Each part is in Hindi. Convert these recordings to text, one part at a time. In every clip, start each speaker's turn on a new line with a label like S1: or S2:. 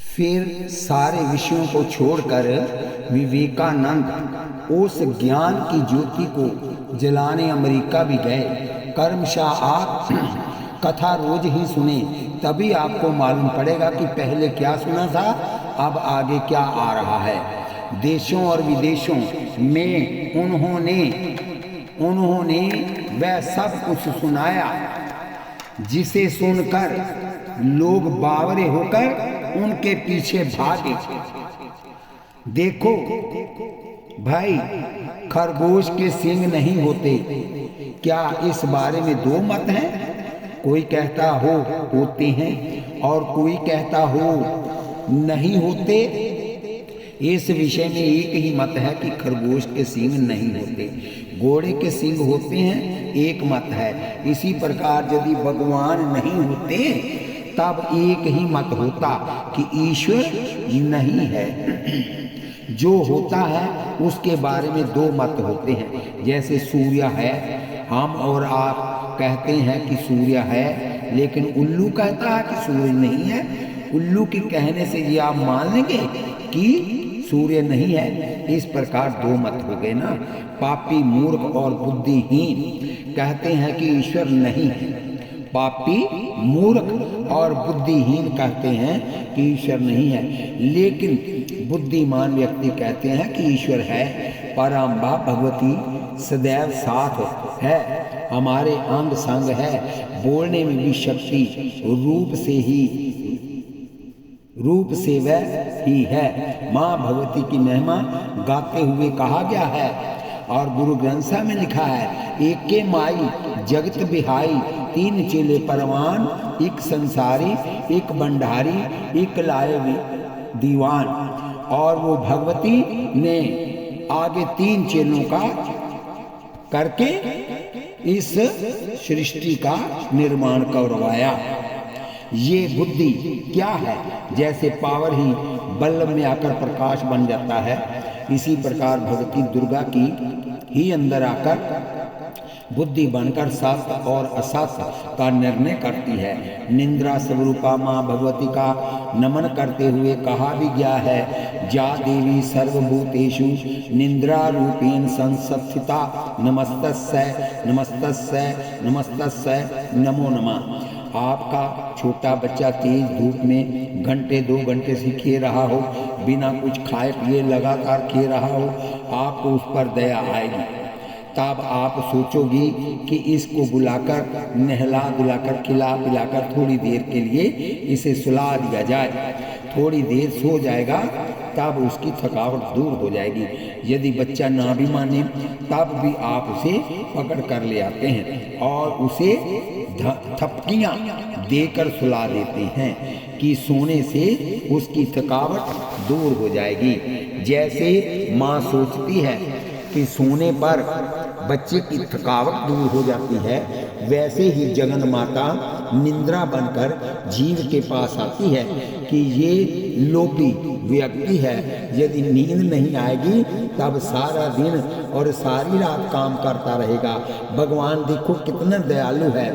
S1: फिर सारे विषयों को छोड़कर विवेकानंद उस ज्ञान की ज्योति को जलाने अमेरिका भी गए। कर्मशाह आप कथा रोज ही सुने, तभी आपको मालूम पड़ेगा कि पहले क्या सुना था, अब आगे क्या आ रहा है। देशों और विदेशों में उन्होंने वह सब कुछ सुनाया जिसे सुनकर लोग बावरे होकर उनके पीछे भागे। देखो भाई, खरगोश के सींग नहीं होते, क्या इस बारे में दो मत हैं। कोई कहता हो होते हैं और कोई कहता हो नहीं होते। इस विषय में एक ही मत है कि खरगोश के सींग नहीं होते, घोड़े के सींग होते हैं, एक मत है। इसी प्रकार यदि भगवान नहीं होते तब एक ही मत होता कि ईश्वर नहीं है। जो होता है उसके बारे में दो मत होते हैं। जैसे सूर्य है, हम और आप कहते हैं कि सूर्य है, लेकिन उल्लू कहता है कि सूर्य नहीं है। उल्लू के कहने से ये आप मान लेंगे कि सूर्य नहीं है। इस प्रकार दो मत हो गए ना। पापी, मूर्ख और बुद्धिहीन कहते हैं कि ईश्वर नहीं है। पापी, मूर्ख और बुद्धिहीन कहते हैं कि ईश्वर नहीं है, लेकिन बुद्धिमान व्यक्ति कहते हैं कि ईश्वर है। पराम्बा भगवती सदैव साथ है, हमारे अंग संग है, बोलने में भी शक्ति, रूप से वह ही है। माँ भगवती की महिमा गाते हुए कहा गया है और गुरु ग्रंथ साहिब में लिखा है, एके माई जगत बिहाई, तीन चेले परवान, एक संसारी, एक भंडारी, एक लाए दीवान। और वो भगवती ने आगे तीन चेलों का करके इस सृष्टि का निर्माण करवाया। ये बुद्धि क्या है? जैसे पावर ही बल्ब में आकर प्रकाश बन जाता है, इसी प्रकार भगवती दुर्गा की ही अंदर आकर बुद्धि बनकर सत्य और असत्य का निर्णय करती है। निंद्रा स्वरूपा माँ भगवती का नमन करते हुए कहा भी गया है, जा देवी सर्वभूतेषु निंद्रा रूपेण संस्थिता, नमस्तस्यै नमस्तस्यै नमस्तस्यै नमो नमः। आपका छोटा बच्चा तेज धूप में घंटे 2 घंटे से खेल रहा हो, बिना कुछ खाए पिए लगातार खेल रहा हो, आपको उस पर दया आएगी। तब आप सोचोगी कि इसको बुलाकर नहला धुलाकर खिला पिलाकर थोड़ी देर के लिए इसे सुला दिया जाए। थोड़ी देर सो जाएगा तब उसकी थकावट दूर हो जाएगी। यदि बच्चा ना भी माने तब भी आप उसे पकड़ कर ले आते हैं और उसे थपकियां देकर सुला देते हैं कि सोने से उसकी थकावट दूर हो जाएगी। जैसे माँ सोचती है कि सोने पर बच्चे की थकावट दूर हो जाती है, वैसे ही जगन माता निंद्रा बनकर जीव के पास आती है कि ये लोभी व्यक्ति है, यदि नींद नहीं आएगी तब सारा दिन और सारी रात काम करता रहेगा। भगवान देखो कितना दयालु है,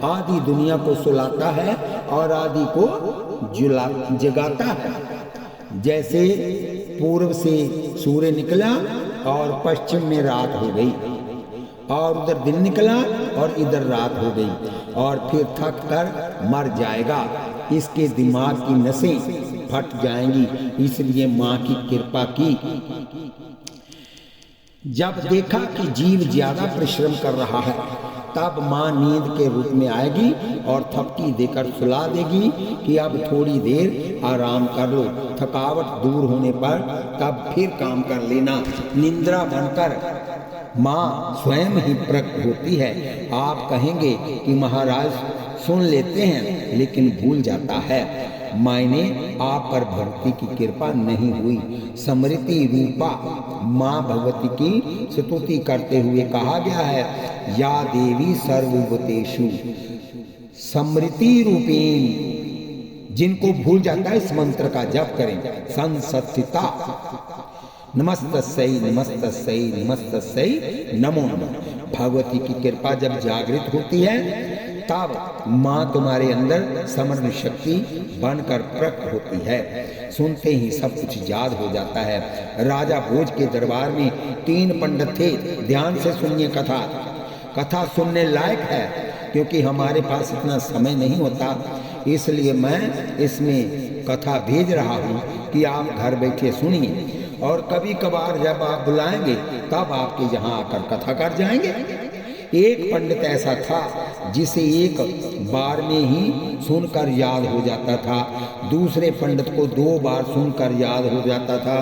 S1: आधी दुनिया को सुलाता है और आधी को जगाता है। जैसे पूर्व से सूर्य निकला और पश्चिम में रात हो गई, और उधर दिन निकला और इधर रात हो गई, और फिर थक कर मर जाएगा। इसके दिमाग की नसें फट जाएंगी, इसलिए माँ की कृपा की। जब देखा कि जीव ज्यादा परिश्रम कर रहा है तब माँ नींद के रूप में आएगी और थपकी देकर सुला देगी कि अब थोड़ी देर आराम कर लो। थकावट दूर होने पर तब फिर काम कर लेना। निंद्रा बनकर माँ स्वयं ही प्रकट होती है। आप कहेंगे कि महाराज सुन लेते हैं लेकिन भूल जाता है। मायने आप पर भक्ति की कृपा नहीं हुई। स्मृति रूपा माँ भगवती की स्तुति करते हुए कहा गया है, या देवी सर्वभूतेषु स्मृति रूपेण। जिनको भूल जाता है इस मंत्र का जप करें, संस्थिता, नमस्तस्यै नमस्तस्यै नमस्तस्यै नमो नमः। भगवती की कृपा जब जागृत होती है तब माँ तुम्हारे अंदर समर्ण शक्ति बनकर प्रकट होती है। सुनते ही सब कुछ याद हो जाता है। राजा भोज के दरबार में 3 पंडित थे। ध्यान से सुनिए कथा। कथा सुनने लायक है, क्योंकि हमारे पास इतना समय नहीं होता, इसलिए मैं इसमें कथा भेज रहा हूँ कि आप घर बैठे सुनिए, और कभी कभार जब आप बुलाएंगे तब आपके यहाँ आकर कथा कर जाएंगे। एक पंडित ऐसा था जिसे एक बार में ही सुनकर याद हो जाता था, दूसरे पंडित को 2 बार सुनकर याद हो जाता था,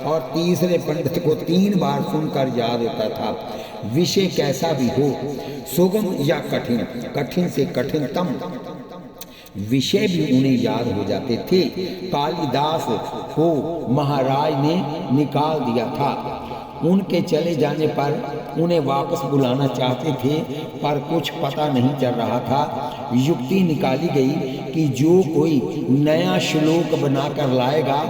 S1: और तीसरे पंडित को 3 बार सुनकर याद होता था। विषय कैसा भी हो, सुगम या कठिन, कठिन से कठिनतम विषय भी उन्हें याद हो जाते थे। कालिदास को महाराज ने निकाल दिया था। उनके चले जाने पर उन्हें वापस बुलाना चाहते थे, पर कुछ पता नहीं चल रहा था। युक्ति निकाली गई कि जो कोई नया श्लोक बनाकर लाएगा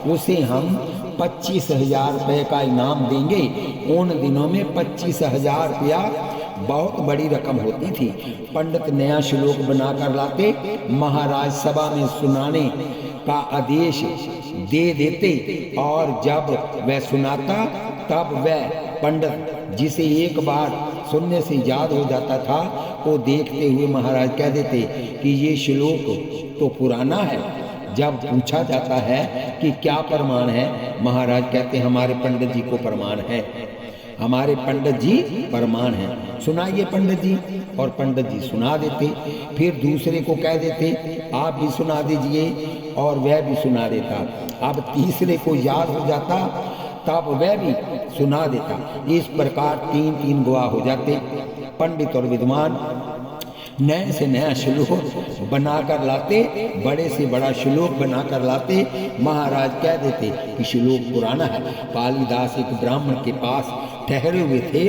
S1: उसे हम 25,000 रुपये का इनाम देंगे। उन दिनों में 25,000 रुपया बहुत बड़ी रकम होती थी। पंडित नया श्लोक बनाकर लाते, महाराज सभा में सुनाने का आदेश दे देते, और जब वह सुनाता तब वह पंडित जिसे एक बार सुनने से याद हो जाता था, को देखते हुए महाराज कह देते कि ये श्लोक तो पुराना है। जब पूछा जाता है कि क्या प्रमाण है, महाराज कहते हमारे पंडित जी को प्रमाण है, हमारे पंडित जी प्रमाण है, सुनाइए पंडित जी। और पंडित जी सुना देते। फिर दूसरे को कह देते आप भी सुना दीजिए, और वह भी सुना देता। अब तीसरे को याद हो जाता, तब वह भी सुना देता। इस प्रकार 3-3 गवाह हो जाते। पंडित और विद्वान नए से नया श्लोक बनाकर लाते, बड़े से बड़ा श्लोक बनाकर लाते। महाराज कह देते कि श्लोक पुराना है। कालिदास एक ब्राह्मण के पास ठहरे हुए थे,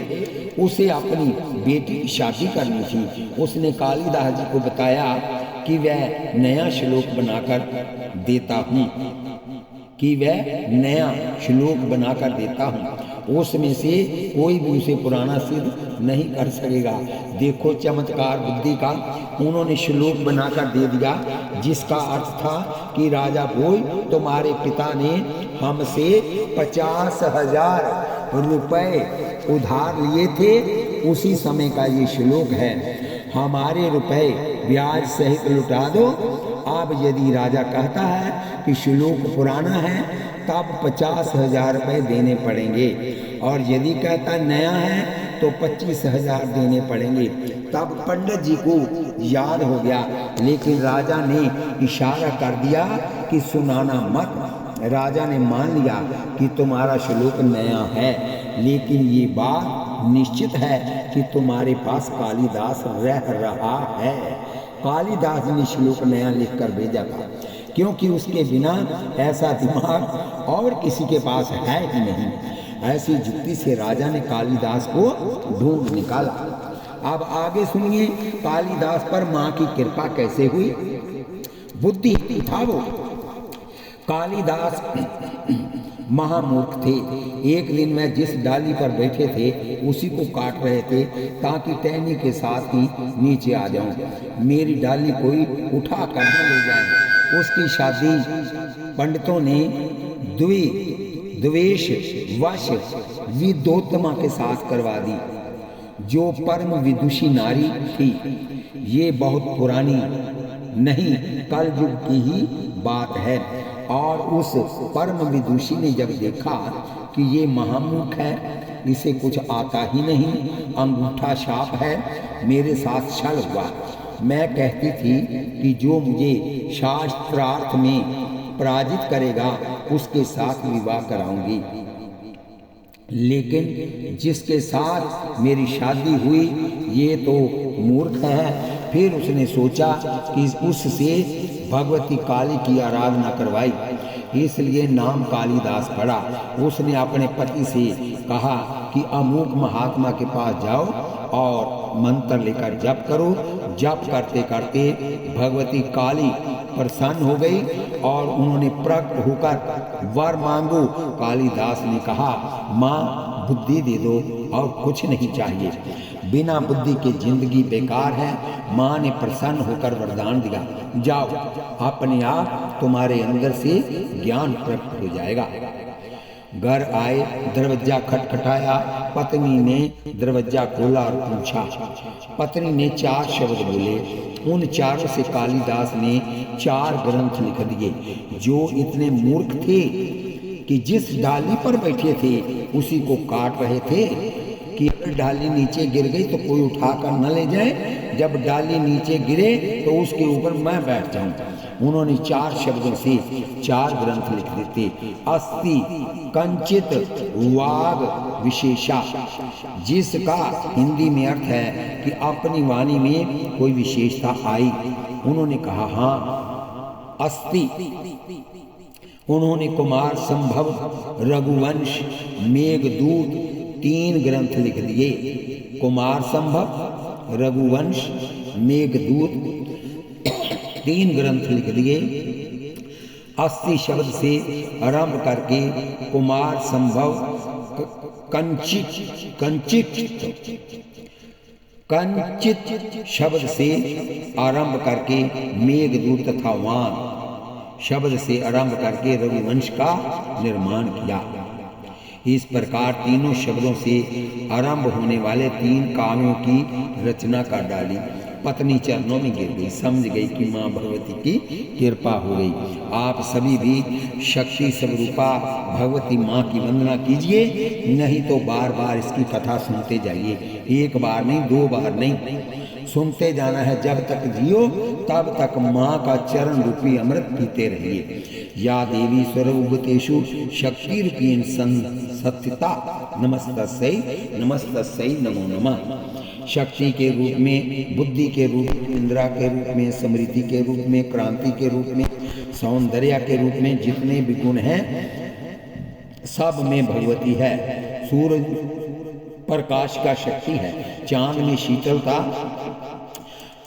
S1: उसे अपनी बेटी की शादी करनी थी। उसने कालिदास जी को बताया कि वह नया श्लोक बनाकर देता हूँ, कि वह नया श्लोक बनाकर देता हूँ, उसमें से कोई भी उसे पुराना सिद्ध नहीं कर सकेगा। देखो चमत्कार बुद्धि का। उन्होंने श्लोक बनाकर दे दिया, जिसका अर्थ था कि राजा भोज, तुम्हारे पिता ने हमसे 50,000 रुपए उधार लिए थे, उसी समय का ये श्लोक है। हमारे रुपए ब्याज सहित लुटा दो। अब यदि राजा कहता है कि श्लोक पुराना है, तब 50,000 रुपये देने पड़ेंगे, और यदि कहता नया है तो 25,000 देने पड़ेंगे। तब पंडित जी को याद हो गया, लेकिन राजा ने इशारा कर दिया कि सुनाना मत। राजा ने मान लिया कि तुम्हारा श्लोक नया है, लेकिन ये बात निश्चित है कि तुम्हारे पास कालिदास रह रहा है। कालिदास ने श्लोक नया लिखकर भेजा था, क्योंकि उसके बिना ऐसा दिमाग और किसी के पास है ही नहीं। ऐसी युक्ति से राजा ने कालिदास को ढूंढ निकाला। अब आगे सुनिए कालिदास पर माँ की कृपा कैसे हुई। बुद्धि था वो। कालिदास महामूर्ख थे। एक दिन मैं जिस डाली पर बैठे थे उसी को काट रहे थे, ताकि टहनी के साथ ही नीचे आ जाऊं। मेरी डाली कोई उठा कर न ले जाए। उसकी शादी पंडितों ने द्वेष वश विद्योत्तमा के साथ करवा दी, जो परम विदुषी नारी थी। ये बहुत पुरानी नहीं, कलयुग की ही बात है। और उस परम विदुषी ने जब देखा कि ये महामूर्ख है, इसे कुछ आता ही नहीं, अंगूठा छाप है, मेरे साथ छल हुआ। मैं कहती थी कि जो मुझे शास्त्रार्थ में पराजित करेगा उसके साथ विवाह कराऊंगी, लेकिन जिसके साथ मेरी शादी हुई ये तो मूर्ख है। फिर उसने सोचा कि उससे भगवती काली की आराधना करवाई, इसलिए नाम कालिदास पड़ा। उसने अपने पति से कहा कि अमुक महात्मा के पास जाओ और मंत्र लेकर जप करो। जप करते करते भगवती काली प्रसन्न हो गई और उन्होंने प्रकट होकर वर मांगो। कालिदास ने कहा, माँ बुद्धि दे दो और कुछ नहीं चाहिए। बिना बुद्धि के जिंदगी बेकार है। माँ ने प्रसन्न होकर वरदान दिया, जाओ, अपने आप तुम्हारे अंदर से ज्ञान प्राप्त हो जाएगा। घर आए, दरवाजा खटखटाया। पत्नी ने दरवाजा खोला और पूछा। पत्नी ने 4 शब्द बोले। उन चारों से कालिदास ने 4 ग्रंथ लिख दिए, जो इतने मूर्ख थे कि जिस डाली पर बैठे थे उसी को काट रहे थे कि डाली नीचे गिर गई तो कोई उठाकर न ले जाए, जब डाली नीचे गिरे तो उसके ऊपर मैं बैठ जाऊं। उन्होंने 4 शब्दों से 4 ग्रंथ लिख देते। अस्ति कंचित वाग विशेषा, जिसका हिंदी में अर्थ है कि अपनी वाणी में कोई विशेषता आई। उन्होंने कहा, हाँ अस्ति। उन्होंने कुमार संभव, रघुवंश, मेघदूत 3 ग्रंथ लिख दिए। कुमार संभव, रघुवंश, मेघदूत 3 ग्रंथ लिख दिए। 80 शब्द से आरंभ करके कुमार संभव, कंचित शब्द से आरंभ करके मेघदूत तथा वान शब्द से आरंभ करके रघुवंश का निर्माण किया। इस प्रकार तीनों शब्दों से आरंभ होने वाले 3 काव्यों की रचना कर डाली। पत्नी चरणों में गिर गई, समझ गई कि माँ भगवती की कृपा हो गई। आप सभी भी शक्ति स्वरूपा भगवती माँ की वंदना कीजिए, नहीं तो बार बार इसकी कथा सुनते जाइए। एक बार नहीं, 2 बार नहीं, सुनते जाना है। जब तक जियो तब तक माँ का चरण रूपी अमृत पीते रहिए। या देवी सर्वभूतेषु शक्ति रूपीण सत्यता नमस्तस्यै नमस्तस्यै नमो नमः। शक्ति के रूप में, बुद्धि के रूप में, इंद्रा के रूप में, समृद्धि के रूप में, क्रांति के रूप में, सौंदर्य के रूप में जितने भी गुण हैं सब में भगवती है। सूरज प्रकाश का शक्ति है, चांद में शीतलता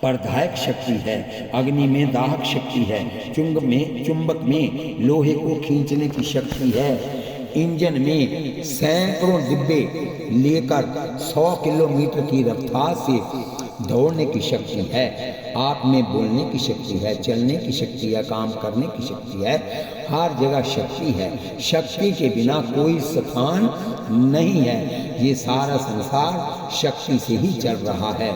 S1: प्रदायक शक्ति है, अग्नि में दाहक शक्ति है, चुंबक में लोहे को खींचने की शक्ति है, इंजन में सैकड़ों डिब्बे लेकर 100 किलोमीटर की रफ्तार से दौड़ने की शक्ति है, आप में बोलने की शक्ति है, चलने की शक्ति है, काम करने की शक्ति है, हर जगह शक्ति है। शक्ति के बिना कोई स्थान नहीं है। ये सारा संसार शक्ति से ही चल रहा है।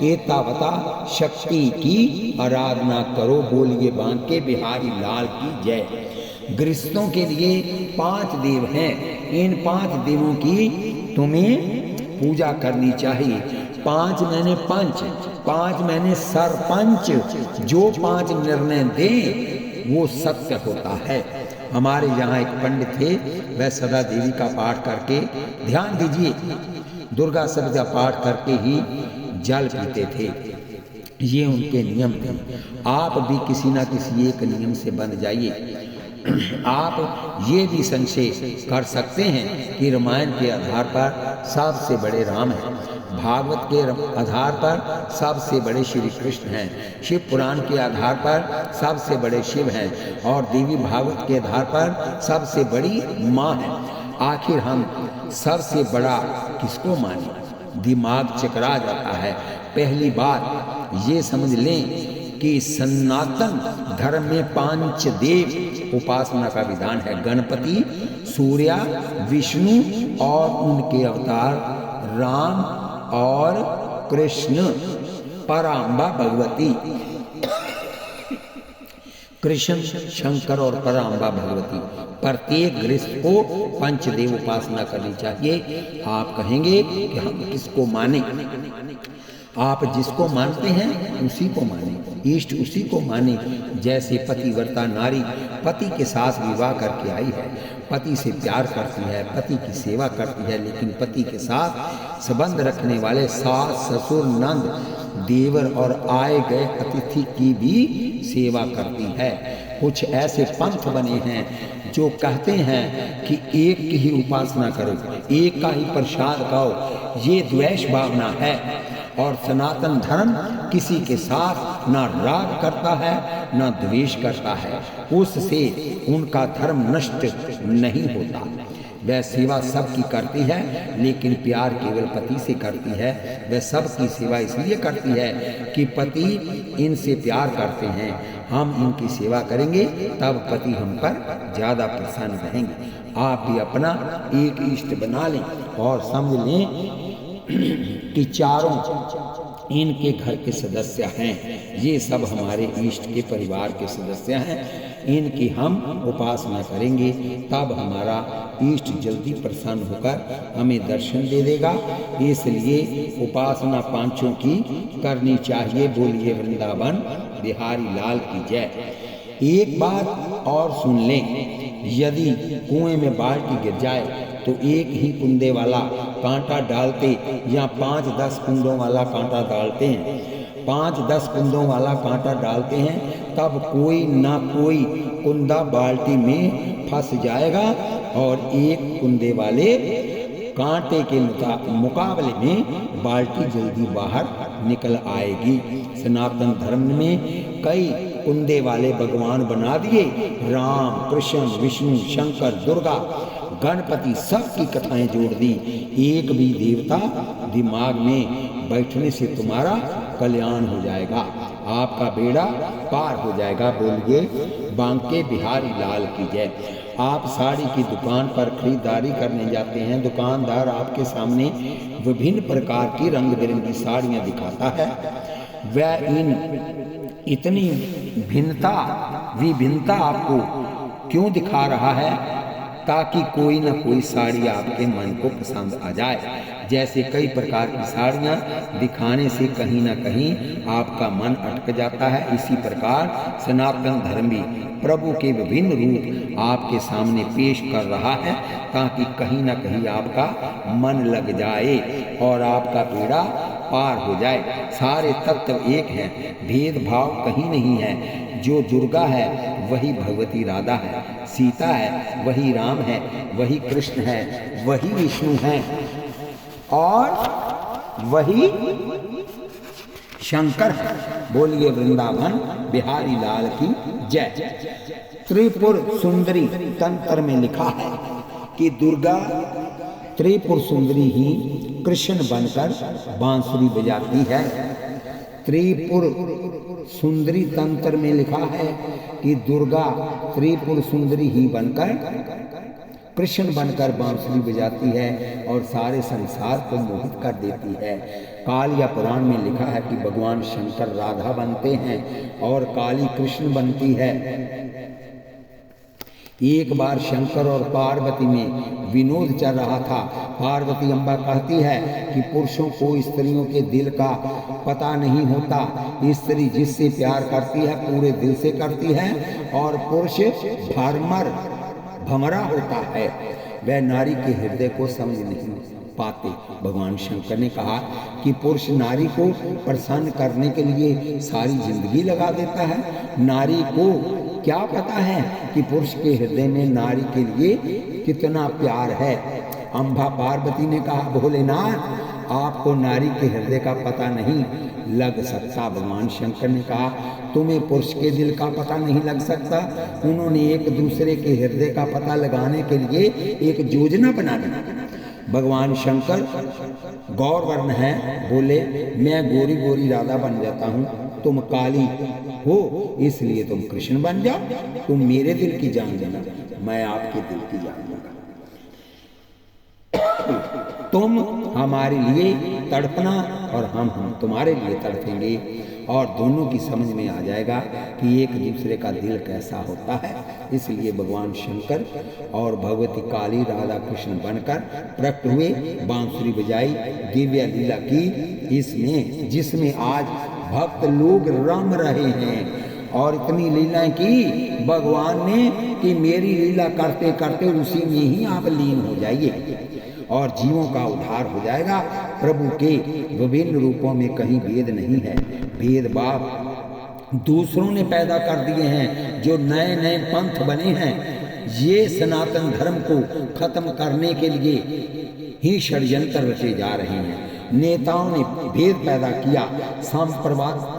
S1: एतावता शक्ति की आराधना करो, बोलिए बांके बिहारी लाल की जय। गृहस्थों के लिए 5 देव हैं, इन 5 देवों की तुम्हें पूजा करनी चाहिए। 5 मैंने पंच, 5 मैंने सरपंच, जो 5 निर्णय दे वो सत्य होता है। हमारे यहाँ एक पंडित थे, वह सदा देवी का पाठ करके, ध्यान दीजिए, दुर्गा सप्तशती पाठ करके ही जल पीते थे। ये उनके नियम थे। आप भी किसी ना किसी एक नियम से बन जाइए। आप ये भी संशय कर सकते हैं कि रामायण के आधार पर सबसे बड़े राम हैं, भागवत के आधार पर सबसे बड़े श्री कृष्ण हैं, शिव पुराण के आधार पर सबसे बड़े शिव हैं और देवी भागवत के आधार पर सबसे बड़ी माँ है। आखिर हम सबसे बड़ा किसको माने? दिमाग चकरा जाता है। पहली बात ये समझ लें कि सनातन धर्म में 5 देव उपासना का विधान है। गणपति, सूर्य, विष्णु और उनके अवतार राम और कृष्ण, पराम्बा भगवती, कृष्ण, शंकर और पराम्बा भगवती। प्रत्येक गृहस्थ को 5 देव उपासना करनी चाहिए। आप कहेंगे कि हम किसको माने? आप जिसको मानते हैं उसी को माने, इष्ट उसी को माने। जैसे पतिव्रता नारी पति के साथ विवाह करके आई है, पति से प्यार करती है, पति की सेवा करती है, लेकिन पति के साथ संबंध रखने वाले सास, ससुर, नंद, देवर और आए गए अतिथि की भी सेवा करती है। कुछ ऐसे पंथ बने हैं जो कहते हैं कि एक की ही उपासना करो, एक का ही प्रसाद खाओ। ये द्वेष भावना है और सनातन धर्म किसी के साथ ना राग करता है ना द्वेष करता है, उससे उनका धर्म नष्ट नहीं होता। वह सेवा सबकी करती है, लेकिन प्यार केवल पति से करती है। वह सबकी सेवा इसलिए करती है कि पति इनसे प्यार करते हैं। हम इनकी सेवा करेंगे तब पति हम पर ज़्यादा प्रसन्न रहेंगे। आप भी अपना एक इष्ट बना लें और समझ लें कि चारों इनके घर के सदस्य हैं। ये सब हमारे इष्ट के परिवार के सदस्य हैं। इनकी हम उपासना करेंगे तब हमारा इष्ट जल्दी प्रसन्न होकर हमें दर्शन दे देगा। इसलिए उपासना पांचों की करनी चाहिए। बोलिए वृंदावन बिहारी लाल की जय। एक बात और सुन लें, यदि कुएं में बाल्टी गिर जाए तो एक ही कुंदे वाला कांटा डालते या 5-10 कुंदों वाला कांटा डालते हैं। 5-10 कुंदों वाला कांटा डालते हैं तब कोई ना कोई कुंदा बाल्टी में फंस जाएगा और एक कुंदे वाले कांटे के मुकाबले में बाल्टी जल्दी बाहर निकल आएगी। सनातन धर्म में कई कुंदे वाले भगवान बना दिए। राम, कृष्ण, विष्णु, शंकर, दुर्गा, गणपति सबकी कथाएं जोड़ दी। एक भी देवता दिमाग में बैठने से तुम्हारा कल्याण हो जाएगा, आपका बेड़ा पार हो जाएगा। बोलिए बांके बिहारी लाल की जय। आप साड़ी की दुकान पर खरीदारी करने जाते हैं। दुकानदार आपके सामने विभिन्न प्रकार की रंग बिरंगी साड़ियाँ दिखाता है। वह इतनी विभिन्नता आपको क्यों दिखा रहा है? ताकि कोई ना कोई साड़ी आपके मन को पसंद आ जाए। जैसे कई प्रकार की साड़ियाँ दिखाने से कहीं ना कहीं आपका मन अटक जाता है, इसी प्रकार सनातन धर्म भी प्रभु के विभिन्न रूप आपके सामने पेश कर रहा है ताकि कहीं ना कहीं आपका मन लग जाए और आपका बेड़ा पार हो जाए। सारे तत्व एक हैं, भेदभाव कहीं नहीं है। जो दुर्गा है वही भगवती राधा है, सीता है वही राम है, वही कृष्ण है, वही विष्णु है और वही शंकर है। बोलिए वृंदावन बिहारी लाल की जय। त्रिपुर सुंदरी तंत्र में लिखा है कि दुर्गा त्रिपुर सुंदरी ही कृष्ण बनकर बांसुरी बजाती है। त्रिपुर सुंदरी तंत्र में लिखा है कि दुर्गा त्रिपुर सुंदरी ही बनकर कृष्ण बनकर बांसुरी बजाती है और सारे संसार को मोहित कर देती है। कालिया पुराण में लिखा है कि भगवान शंकर राधा बनते हैं और काली कृष्ण बनती है। एक बार शंकर और पार्वती में विनोद चल रहा था। पार्वती अम्बा कहती है कि पुरुषों को स्त्रियों के दिल का पता नहीं होता। स्त्री जिससे प्यार करती है पूरे दिल से करती है और पुरुष भमरा होता है, वह नारी के हृदय को समझ नहीं पाते। भगवान शंकर ने कहा कि पुरुष नारी को प्रसन्न करने के लिए सारी जिंदगी लगा देता है। नारी को क्या पता है कि पुरुष के हृदय में नारी के लिए कितना प्यार है। अम्बा पार्वती ने कहा भोलेनाथ आपको नारी के हृदय का पता नहीं लग सकता। भगवान शंकर ने कहा तुम्हें पुरुष के दिल का पता नहीं लग सकता। उन्होंने एक दूसरे के हृदय का पता लगाने के लिए एक योजना बना दी। भगवान शंकर गौरवर्ण है, बोले मैं गोरी गोरी राधा बन जाता हूँ, तुम काली हो इसलिए तुम कृष्ण बन जाओ। तुम मेरे दिल की जान लेना, मैं आपके दिल की जान लूंगा। तुम हमारे लिए तड़पना और हम तुम्हारे लिए तड़पेंगे और दोनों की समझ में आ जाएगा कि एक दूसरे का दिल कैसा होता है। इसलिए भगवान शंकर और भगवती काली राधा कृष्ण बनकर प्रकट हुए, बांसुरी बजाई, दिव्य लीला की इसमें जिसमें आज भक्त लोग रम रहे हैं। और इतनी लीलाएं की भगवान ने कि मेरी लीला करते करते उसी में ही आप लीन हो जाइए और जीवों का उद्धार हो जाएगा। प्रभु के विभिन्न रूपों में कहीं भेद नहीं है। भेदभाव दूसरों ने पैदा कर दिए हैं, जो नए नए पंथ बने हैं। ये सनातन धर्म को खत्म करने के लिए ही षड्यंत्र रचे जा रहे हैं। नेताओं ने भेद पैदा किया,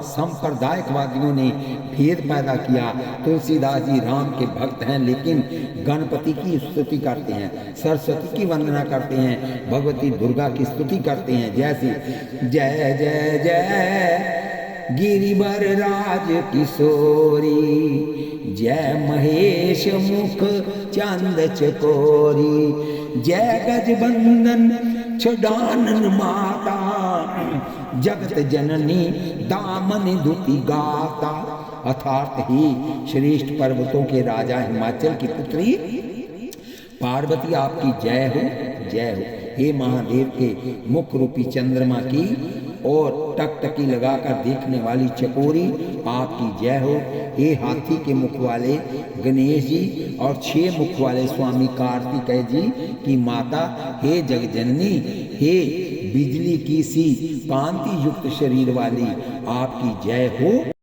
S1: सांप्रदायिकवादियों ने भेद पैदा किया। तुलसीदास जी राम के भक्त हैं, लेकिन गणपति की स्तुति करते हैं, सरस्वती की वंदना करते हैं, भगवती दुर्गा की स्तुति करते हैं। जैसे जय जय जय गिरिवर राज किशोरी, जय महेश मुख चंद चकोरी, जय गजबंदन छुड़ानन माता, जगत जननी दामन दुति गाता। अर्थात ही श्रेष्ठ पर्वतों के राजा हिमाचल की पुत्री पार्वती आपकी जय हो, जय हो। हे महादेव के मुख रूपी चंद्रमा की और टकटकी लगाकर देखने वाली चकोरी आपकी जय हो। हे हाथी के मुख वाले गणेश जी और 6 मुख वाले स्वामी कार्तिकेय जी की माता, हे जगजननी, हे बिजली की सी कांति युक्त शरीर वाली आपकी जय हो।